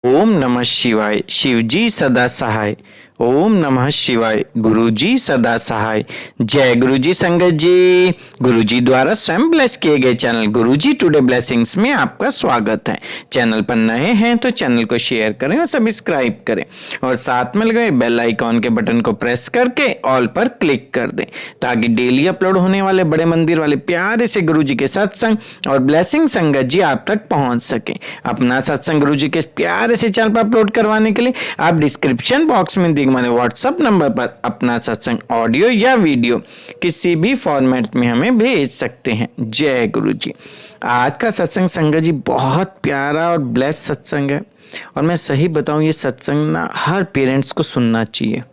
ओम नमः शिवाय। शिवजी सदा सहाय। ओम नमः शिवाय। गुरुजी सदा सहाय। जय गुरुजी संगत जी। गुरुजी द्वारा स्वयं ब्लेस किए गए चैनल गुरुजी टुडे ब्लेसिंग्स में आपका स्वागत है। चैनल पर नए हैं तो चैनल को शेयर करें और सब्सक्राइब करें और साथ में लगे बेल आइकॉन के बटन को प्रेस करके ऑल पर क्लिक कर दें ताकि डेली अपलोड होने वाले बड़े मंदिर वाले प्यारे से गुरुजी के सत्संग और ब्लेसिंग संगत जी आप तक पहुंच सके। अपना सत्संग गुरुजी के प्यारे से चैनल पर अपलोड करवाने के लिए आप डिस्क्रिप्शन बॉक्स में दिए हमारे व्हाट्सएप नंबर पर अपना सत्संग ऑडियो या वीडियो किसी भी फॉर्मेट में हमें भेज सकते हैं। जय गुरु जी। आज का सत्संग संगत जी बहुत प्यारा और ब्लेस सत्संग है और मैं सही बताऊं ये सत्संग ना हर पेरेंट्स को सुनना चाहिए।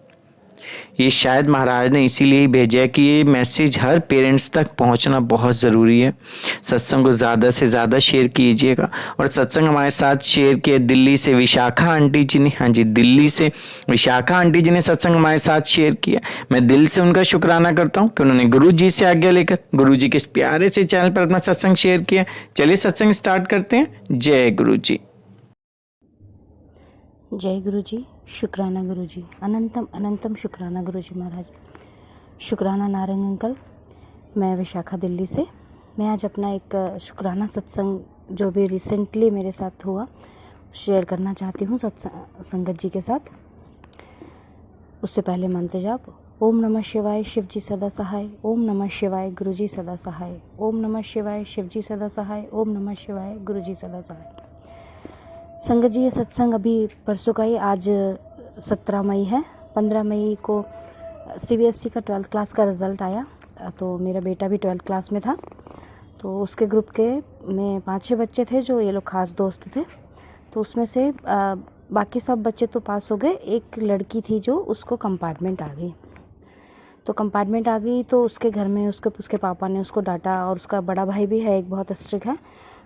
ये शायद महाराज ने इसीलिए ही भेजा है कि ये मैसेज हर पेरेंट्स तक पहुंचना बहुत ज़रूरी है। सत्संग को ज़्यादा से ज़्यादा शेयर कीजिएगा। और सत्संग हमारे साथ शेयर किया दिल्ली से विशाखा आंटी जी ने। हाँ जी, दिल्ली से विशाखा आंटी जी ने सत्संग हमारे साथ शेयर किया। मैं दिल से उनका शुक्राना करता हूँ कि उन्होंने गुरु जी से आज्ञा लेकर गुरु जी के इस प्यारे से चैनल पर अपना सत्संग शेयर किया। चलिए सत्संग स्टार्ट करते हैं। जय गुरु जी। जय गुरु जी। शुक्राना गुरु जी। अनंतम अनंतम शुक्राना गुरु जी महाराज। शुक्राना नारंग अंकल। मैं विशाखा दिल्ली से। मैं आज अपना एक शुक्राना सत्संग जो भी रिसेंटली मेरे साथ हुआ शेयर करना चाहती हूँ संगत जी के साथ। उससे पहले मंत्र जाप। ओम नमः शिवाय शिव जी सदा सहाय। ओम नमः शिवाय गुरु जी सदा सहाय। ओम नमः शिवाय शिव जी सदा सहाय। ओम नमः शिवाय गुरु जी सदा सहाय। संगत जी ये सत्संग अभी परसों का ही, आज 17 मई है। 15 मई को CBSE का 12th क्लास का रिज़ल्ट आया तो मेरा बेटा भी 12th क्लास में था। तो उसके ग्रुप के में 5-6 बच्चे थे जो ये लोग ख़ास दोस्त थे। तो उसमें से बाकी सब बच्चे तो पास हो गए। एक लड़की थी जो उसको कंपार्टमेंट आ गई। तो कंपार्टमेंट आ गई तो उसके घर में उसके पापा ने उसको डांटा और उसका बड़ा भाई भी है, एक बहुत स्ट्रिक्ट है।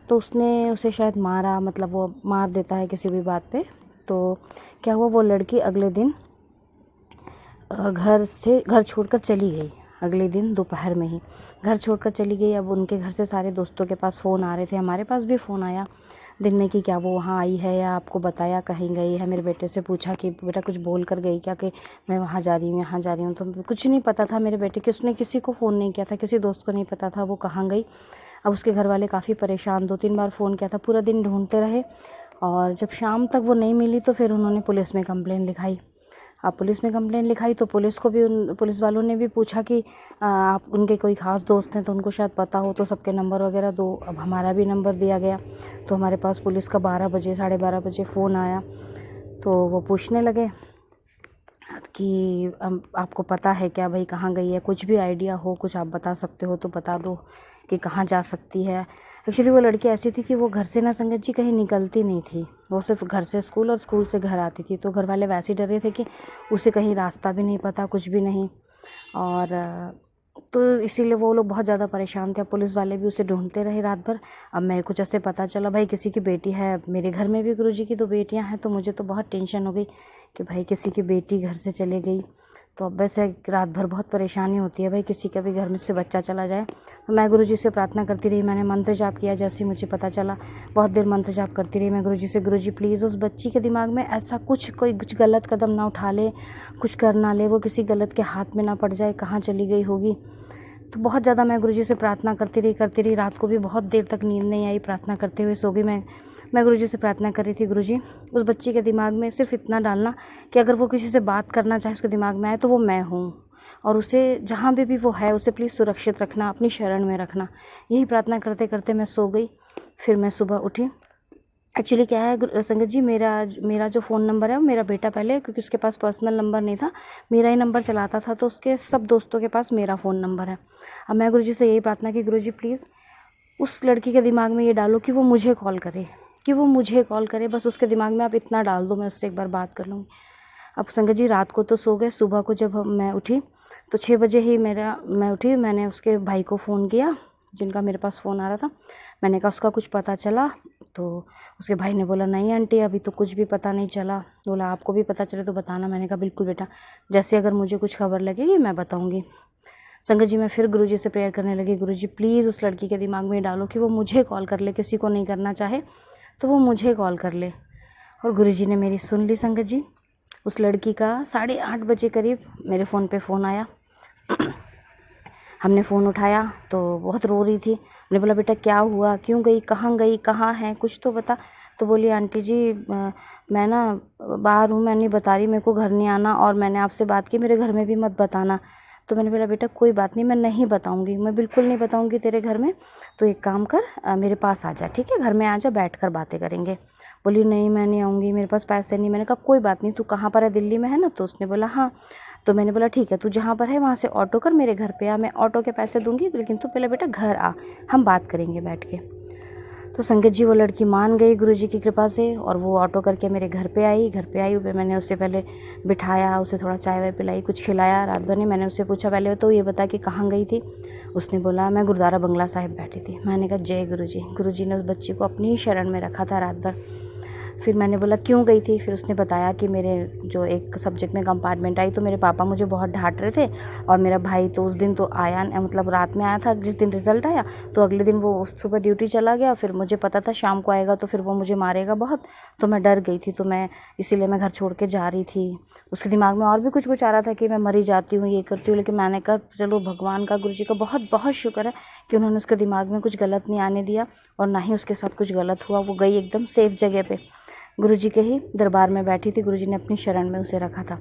तो उसने उसे शायद मारा, मतलब वो मार देता है किसी भी बात पे। तो क्या हुआ, वो लड़की अगले दिन घर छोड़कर चली गई। अगले दिन दोपहर में ही घर छोड़कर चली गई। अब उनके घर से सारे दोस्तों के पास फ़ोन आ रहे थे, हमारे पास भी फ़ोन आया दिन में कि क्या वो वहाँ आई है या आपको बताया कहीं गई है। मेरे बेटे से पूछा कि बेटा कुछ बोल कर गई क्या कि मैं वहाँ जा रही हूँ यहाँ जा रही हूँ। तो कुछ नहीं पता था मेरे बेटे कि उसने किसी को फ़ोन नहीं किया था, किसी दोस्त को नहीं पता था वो कहाँ गई। अब उसके घर वाले काफ़ी परेशान, 2-3 बार फ़ोन किया था, पूरा दिन ढूंढते रहे और जब शाम तक वो नहीं मिली तो फिर उन्होंने पुलिस में कंप्लेन लिखाई। अब पुलिस में कंप्लेन लिखाई तो पुलिस वालों ने भी पूछा कि आप उनके कोई ख़ास दोस्त हैं तो उनको शायद पता हो तो सबके नंबर वगैरह दो। अब हमारा भी नंबर दिया गया तो हमारे पास पुलिस का 12 बजे 12:30 बजे फ़ोन आया। तो वो पूछने लगे कि आपको पता है क्या भाई कहाँ गई है, कुछ भी आइडिया हो, कुछ आप बता सकते हो तो बता दो कि कहाँ जा सकती है। एक्चुअली वो लड़की ऐसी थी कि वो घर से ना संगत जी कहीं निकलती नहीं थी। वो सिर्फ घर से स्कूल और स्कूल से घर आती थी। तो घर वाले वैसे ही डर रहे थे कि उसे कहीं रास्ता भी नहीं पता, कुछ भी नहीं। और तो इसीलिए वो लोग बहुत ज़्यादा परेशान थे। पुलिस वाले भी उसे ढूंढते रहे रात भर। अब मेरे को जैसे पता चला भाई किसी की बेटी है, मेरे घर में भी गुरुजी की 2 बेटियां हैं, तो मुझे तो बहुत टेंशन हो गई कि भाई किसी की बेटी घर से चले गई। तो अब वैसे रात भर बहुत परेशानी होती है भाई, किसी का भी घर में से बच्चा चला जाए। तो मैं गुरुजी से प्रार्थना करती रही, मैंने मंत्र जाप किया। जैसे ही मुझे पता चला बहुत देर मंत्र जाप करती रही मैं गुरुजी से, गुरुजी प्लीज़ उस बच्ची के दिमाग में ऐसा कोई गलत कदम ना उठा ले, कुछ कर ना ले, वो किसी गलत के हाथ में ना पड़ जाए, कहाँ चली गई होगी। तो बहुत ज़्यादा मैं गुरुजी से प्रार्थना करती रही। रात को भी बहुत देर तक नींद नहीं आई, प्रार्थना करते हुए सो गई। मैं गुरुजी से प्रार्थना कर रही थी, गुरुजी उस बच्ची के दिमाग में सिर्फ इतना डालना कि अगर वो किसी से बात करना चाहे उसके दिमाग में आए तो वो मैं हूँ, और उसे जहाँ भी वो है उसे प्लीज़ सुरक्षित रखना, अपनी शरण में रखना। यही प्रार्थना करते करते मैं सो गई। फिर मैं सुबह उठी। एक्चुअली क्या है संगत जी, मेरा जो फ़ोन नंबर है वो मेरा बेटा पहले, क्योंकि उसके पास पर्सनल नंबर नहीं था, मेरा ही नंबर चलाता था, तो उसके सब दोस्तों के पास मेरा फ़ोन नंबर है। अब मैं गुरुजी से यही प्रार्थना की, गुरुजी प्लीज़ उस लड़की के दिमाग में ये डालो कि वो मुझे कॉल करे, बस उसके दिमाग में आप इतना डाल दो, मैं उससे एक बार बात कर लूँगी। अब संगत जी रात को तो सो गए। सुबह को जब मैं उठी तो 6 बजे ही मैं उठी। मैंने उसके भाई को फ़ोन किया जिनका मेरे पास फ़ोन आ रहा था। मैंने कहा उसका कुछ पता चला? तो उसके भाई ने बोला नहीं आंटी अभी तो कुछ भी पता नहीं चला। बोला आपको भी पता चले तो बताना। मैंने कहा बिल्कुल बेटा, जैसे अगर मुझे कुछ खबर लगेगी मैं बताऊँगी। संगत जी मैं फिर गुरुजी से प्रेयर करने लगी, गुरुजी प्लीज़ उस लड़की के दिमाग में डालो कि वो मुझे कॉल कर ले, किसी को नहीं करना चाहे तो वो मुझे कॉल कर ले। और गुरुजी ने मेरी सुन ली संगत जी। उस लड़की का 8:30 बजे करीब मेरे फ़ोन पे फ़ोन आया। हमने फ़ोन उठाया तो बहुत रो रही थी। मैंने बोला बेटा क्या हुआ, क्यों गई, कहाँ है, कुछ तो बता। तो बोली आंटी जी मैं ना बाहर हूँ, मैं नहीं बता रही, मेरे को घर नहीं आना, और मैंने आपसे बात की मेरे घर में भी मत बताना। तो मैंने बोला बेटा कोई बात नहीं, मैं नहीं बताऊँगी, मैं बिल्कुल नहीं बताऊँगी तेरे घर में। तो एक काम कर मेरे पास आ जा, ठीक है, घर में आ जा, बैठ कर बातें करेंगे। बोली नहीं मैं नहीं आऊँगी, मेरे पास पैसे नहीं। मैंने कहा कोई बात नहीं, तू कहाँ पर है, दिल्ली में है ना? तो उसने बोला हाँ। तो मैंने बोला ठीक है, तू जहाँ पर है वहाँ से ऑटो कर मेरे घर पे आ, मैं ऑटो के पैसे दूंगी, लेकिन तू पहले बेटा घर आ, हम बात करेंगे बैठ के। तो संगत जी वो लड़की मान गई गुरुजी की कृपा से, और वो ऑटो करके मेरे घर पे आई। फिर मैंने उससे पहले बिठाया, उसे थोड़ा चाय वाय पिलाई, कुछ खिलाया, रात भर नहीं। मैंने उससे पूछा पहले तो ये बता कि कहाँ गई थी। उसने बोला मैं गुरुद्वारा बंगला साहिब बैठी थी। मैंने कहा जय गुरुजी। गुरुजी ने उस बच्ची को अपनी ही शरण में रखा था रात भर। फिर मैंने बोला क्यों गई थी। फिर उसने बताया कि मेरे जो एक सब्जेक्ट में कंपार्टमेंट आई तो मेरे पापा मुझे बहुत डांट रहे थे, और मेरा भाई तो उस दिन तो आया, मतलब रात में आया था जिस दिन रिजल्ट आया, तो अगले दिन वो सुबह ड्यूटी चला गया। फिर मुझे पता था शाम को आएगा तो फिर वो मुझे मारेगा बहुत, तो मैं डर गई थी, तो मैं इसीलिए मैं घर छोड़ के जा रही थी। उसके दिमाग में और भी कुछ आ रहा था कि मैं मरी जाती हूँ, ये करती हूँ, लेकिन मैंने कहा चलो भगवान का, गुरुजी का बहुत बहुत शुक्र है कि उन्होंने उसके दिमाग में कुछ गलत नहीं आने दिया, और ना ही उसके साथ कुछ गलत हुआ। वो गई एकदम सेफ जगह पे, गुरुजी के ही दरबार में बैठी थी, गुरुजी ने अपनी शरण में उसे रखा था।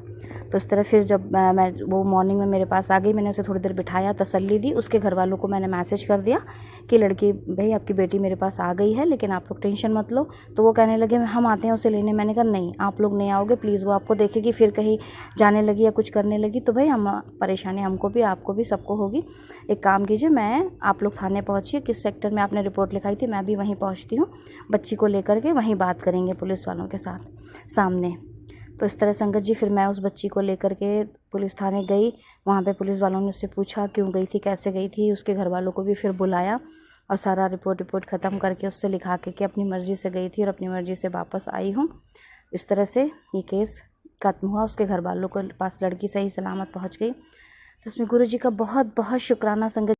तो इस तरह फिर जब मैं वो मॉर्निंग में मेरे पास आ गई, मैंने उसे थोड़ी देर बिठाया, तसल्ली दी। उसके घर वालों को मैंने मैसेज कर दिया कि लड़की भाई आपकी बेटी मेरे पास आ गई है, लेकिन आप लोग टेंशन मत लो। तो वो कहने लगे हम आते हैं उसे लेने। मैंने कहा नहीं आप लोग नहीं आओगे प्लीज़, वो आपको देखेगी फिर कहीं जाने लगी या कुछ करने लगी तो भाई हम परेशानी हमको भी आपको भी सबको होगी। एक काम कीजिए, मैं आप लोग थाने पहुँचिए, किस सेक्टर में आपने रिपोर्ट लिखाई थी मैं भी वहीं पहुँचती हूँ, बच्ची को लेकर के वहीं बात करेंगे पुलिस वालों के साथ सामने। तो इस तरह संगत जी फिर मैं उस बच्ची को लेकर के पुलिस थाने गई। वहाँ पे पुलिस वालों ने उससे पूछा क्यों गई थी, कैसे गई थी। उसके घर वालों को भी फिर बुलाया और सारा रिपोर्ट ख़त्म करके उससे लिखा के कि अपनी मर्ज़ी से गई थी और अपनी मर्ज़ी से वापस आई हूँ। इस तरह से ये केस खत्म हुआ। उसके घर वालों के पास लड़की सही सलामत पहुँच गई। तो इसमें गुरुजी का बहुत बहुत शुक्राना संगत